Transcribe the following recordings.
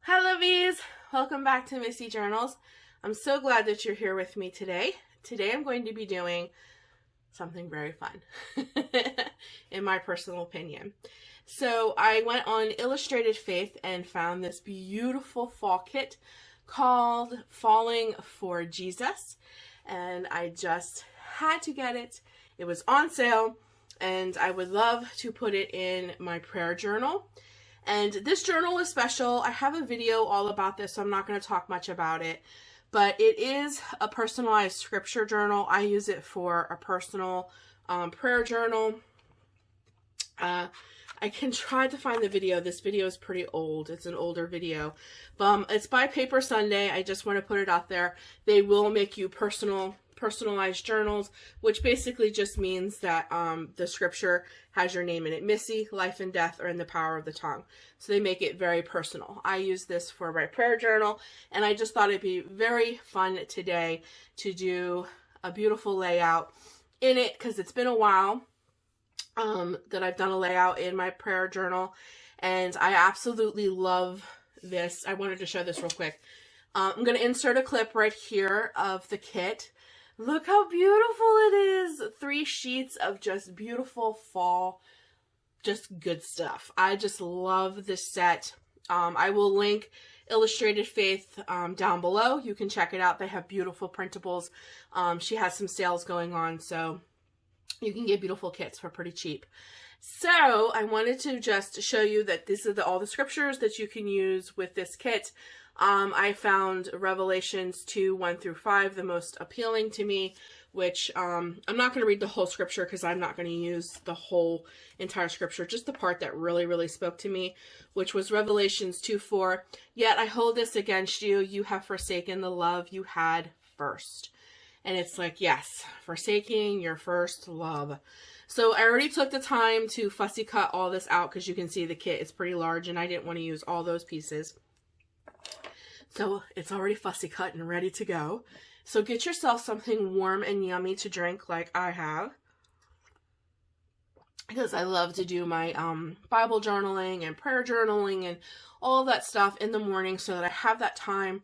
Hi Lovies! Welcome back to Missy Journals. I'm so glad that you're here with me today. Today I'm going to be doing something very fun, in my personal opinion. So I went on Illustrated Faith and found this beautiful fall kit called Falling for Jesus. And I just had to get it. It was on sale and I would love to put it in my prayer journal. And this journal is special. I have a video all about this, so I'm not going to talk much about it. But it is a personalized scripture journal. I use it for a personal prayer journal. I can try to find the video. This video is pretty old. It's an older video. It's by Paper Sunday. I just want to put it out there. They will make you personalized journals, which basically just means that the scripture has your name in it. Missy, life and death are in the power of the tongue. So they make it very personal. I use this for my prayer journal, and I just thought it'd be very fun today to do a beautiful layout in it, because it's been a while that I've done a layout in my prayer journal, and I absolutely love this. I wanted to show this real quick. I'm going to insert a clip right here of the kit. Look how beautiful it is. 3 sheets of just beautiful fall, just good stuff. I just love this set. I will link Illustrated Faith down below. You can check it out. They have beautiful printables. She has some sales going on, so you can get beautiful kits for pretty cheap. So I wanted to just show you that this is all the scriptures that you can use with this kit. I found Revelations 2:1-5 the most appealing to me, which I'm not going to read the whole scripture because I'm not going to use the whole entire scripture, just the part that really spoke to me, which was Revelations 2:4. Yet I hold this against you, you have forsaken the love you had first. And it's like, yes, forsaking your first love. So I already took the time to fussy cut all this out because you can see the kit is pretty large and I didn't want to use all those pieces. So it's already fussy cut and ready to go. So get yourself something warm and yummy to drink like I have, because I love to do my Bible journaling and prayer journaling and all of that stuff in the morning so that I have that time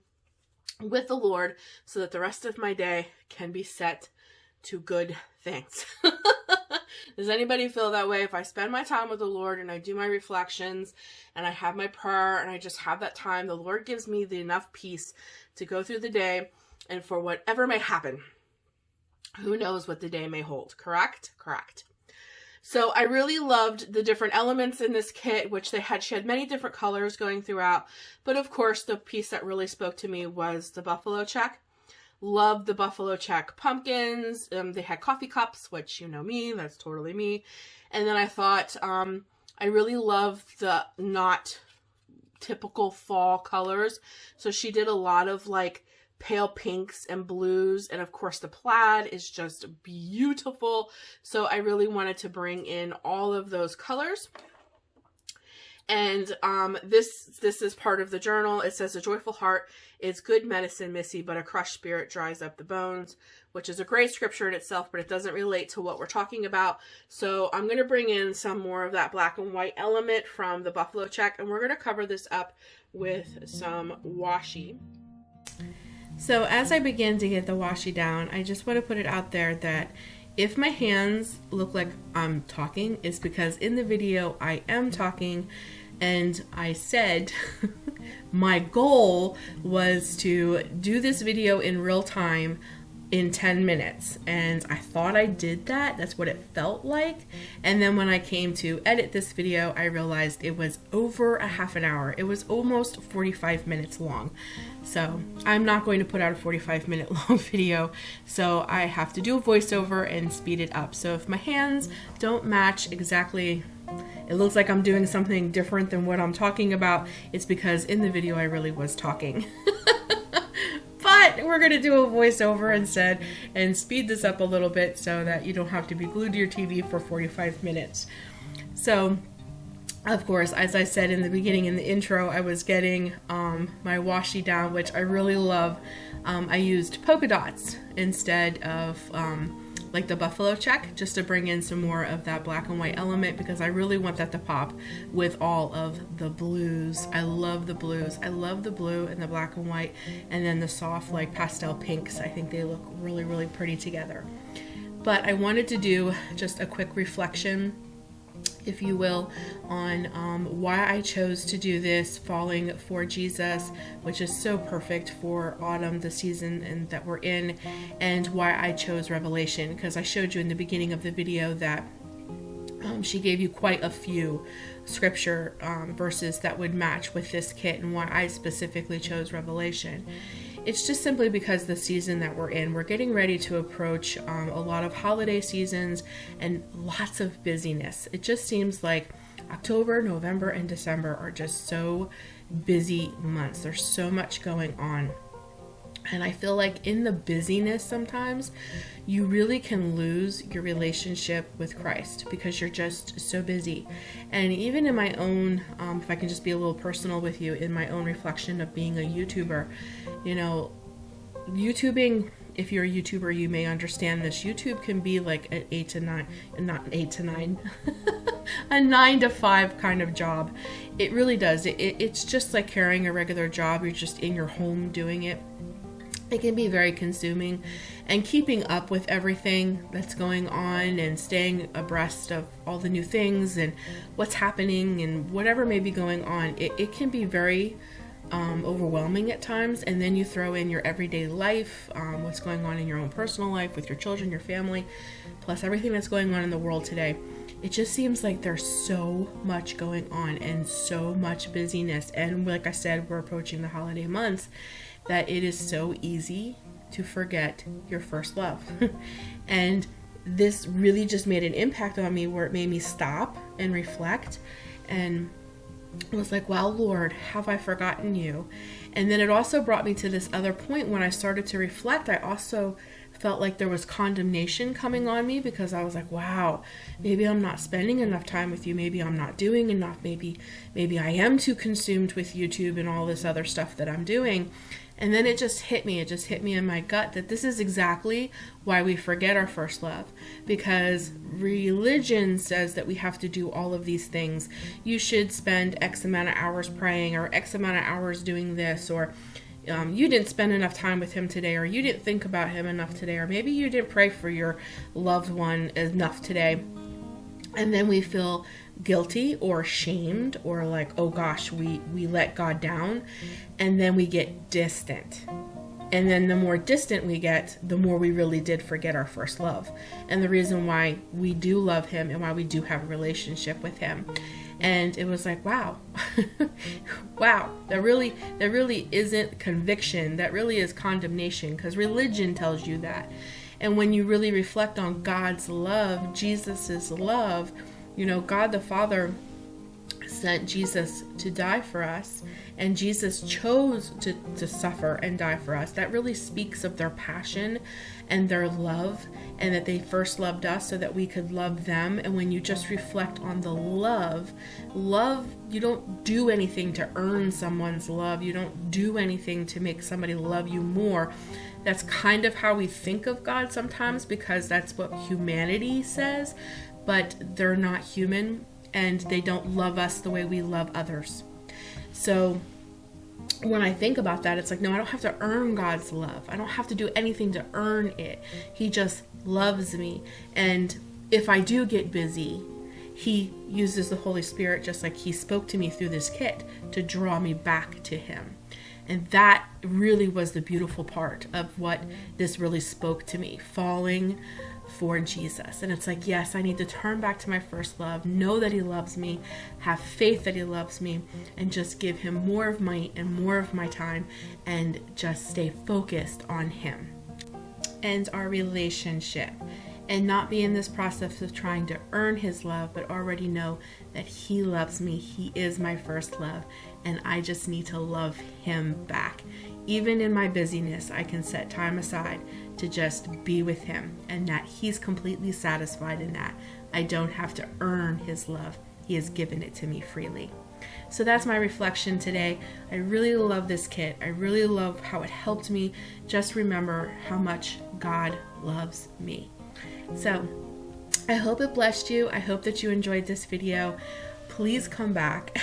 with the Lord so that the rest of my day can be set to good things. Does anybody feel that way? If I spend my time with the Lord and I do my reflections and I have my prayer and I just have that time, the Lord gives me enough peace to go through the day and for whatever may happen. Who knows what the day may hold, correct? Correct. So I really loved the different elements in this kit, which she had many different colors going throughout. But of course, the piece that really spoke to me was the buffalo check. Loved the buffalo check pumpkins. They had coffee cups, which you know me, that's totally me. And then I thought, I really loved the not typical fall colors. So she did a lot of like pale pinks and blues, and of course the plaid is just beautiful. So I really wanted to bring in all of those colors. And this is part of the journal. It says, a joyful heart is good medicine, Missy, but a crushed spirit dries up the bones, which is a great scripture in itself, but it doesn't relate to what we're talking about. So I'm going to bring in some more of that black and white element from the buffalo check, and we're going to cover this up with some washi. So as I begin to get the washi down, I just want to put it out there that if my hands look like I'm talking, it's because in the video I am talking, and I said my goal was to do this video in real time in 10 minutes, and I thought I did that. That's what it felt like. And then when I came to edit this video, I realized it was over a half an hour. It was almost 45 minutes long. So I'm not going to put out a 45-minute long video, so I have to do a voiceover and speed it up. So if my hands don't match exactly, it looks like I'm doing something different than what I'm talking about, it's because in the video I really was talking. But we're going to do a voiceover instead and speed this up a little bit so that you don't have to be glued to your TV for 45 minutes. So, of course, as I said in the beginning, in the intro, I was getting my washi down, which I really love. I used polka dots instead of like the buffalo check, just to bring in some more of that black and white element, because I really want that to pop with all of the blues. I love the blues. I love the blue and the black and white, and then the soft like pastel pinks. I think they look really, really pretty together. But I wanted to do just a quick reflection, if you will, on why I chose to do this Falling for Jesus, which is so perfect for autumn, the season and that we're in, and why I chose Revelation, because I showed you in the beginning of the video that she gave you quite a few scripture verses that would match with this kit, and why I specifically chose Revelation. It's just simply because the season that we're in, we're getting ready to approach a lot of holiday seasons and lots of busyness. It just seems like October, November, and December are just so busy months. There's so much going on. And I feel like in the busyness sometimes, you really can lose your relationship with Christ because you're just so busy. And even in my own, if I can just be a little personal with you, in my own reflection of being a YouTuber, you know, YouTubing, if you're a YouTuber, you may understand this. YouTube can be like an 8 to 9, not 8 to 9, a 9 to 5 kind of job. It really does. It's just like carrying a regular job. You're just in your home doing it. It can be very consuming, and keeping up with everything that's going on and staying abreast of all the new things and what's happening and whatever may be going on, it can be very overwhelming at times. And then you throw in your everyday life, what's going on in your own personal life with your children, your family, plus everything that's going on in the world today. It just seems like there's so much going on and so much busyness. And like I said, we're approaching the holiday months, that it is so easy to forget your first love. And this really just made an impact on me, where it made me stop and reflect, and I was like, wow, Lord, have I forgotten you? And then it also brought me to this other point. When I started to reflect, I also felt like there was condemnation coming on me, because I was like, wow, maybe I'm not spending enough time with you. Maybe I'm not doing enough. Maybe I am too consumed with YouTube and all this other stuff that I'm doing. And then it just hit me. It just hit me in my gut that this is exactly why we forget our first love. Because religion says that we have to do all of these things. You should spend X amount of hours praying, or X amount of hours doing this, or you didn't spend enough time with him today, or you didn't think about him enough today, or maybe you didn't pray for your loved one enough today. And then we feel guilty or shamed, or like, oh gosh, we let God down. And then we get distant. And then the more distant we get, the more we really did forget our first love, and the reason why we do love him and why we do have a relationship with him. And it was like, wow, wow, that really isn't conviction. That really is condemnation, because religion tells you that. And when you really reflect on God's love, Jesus's love, you know, God the Father sent Jesus to die for us, and Jesus chose to suffer and die for us. That really speaks of their passion and their love, and that they first loved us so that we could love them. And when you just reflect on the love, you don't do anything to earn someone's love. You don't do anything to make somebody love you more. That's kind of how we think of God sometimes, because that's what humanity says, but they're not human, and they don't love us the way we love others. So when I think about that, it's like, no, I don't have to earn God's love. I don't have to do anything to earn it. He just loves me. And if I do get busy, he uses the Holy Spirit, just like he spoke to me through this kit, to draw me back to him. And that really was the beautiful part of what this really spoke to me, falling for Jesus. And it's like, yes, I need to turn back to my first love, know that he loves me, have faith that he loves me, and just give him more of my time, and just stay focused on him and our relationship, and not be in this process of trying to earn his love, but already know that he loves me. He is my first love, and I just need to love him back. Even in my busyness, I can set time aside to just be with him, and that he's completely satisfied in that. I don't have to earn his love. He has given it to me freely. So that's my reflection today. I really love this kit. I really love how it helped me just remember how much God loves me. So I hope it blessed you. I hope that you enjoyed this video. Please come back.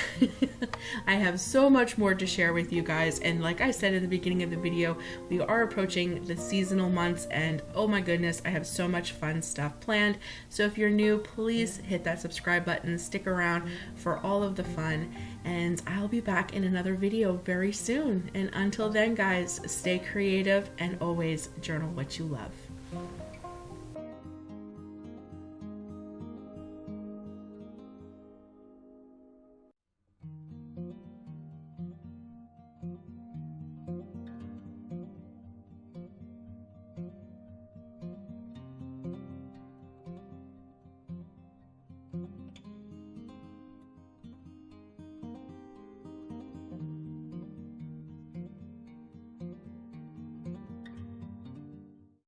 I have so much more to share with you guys, and like I said in the beginning of the video, we are approaching the seasonal months, and oh my goodness, I have so much fun stuff planned. So if you're new, please hit that subscribe button, stick around for all of the fun, and I'll be back in another video very soon. And until then guys, stay creative and always journal what you love.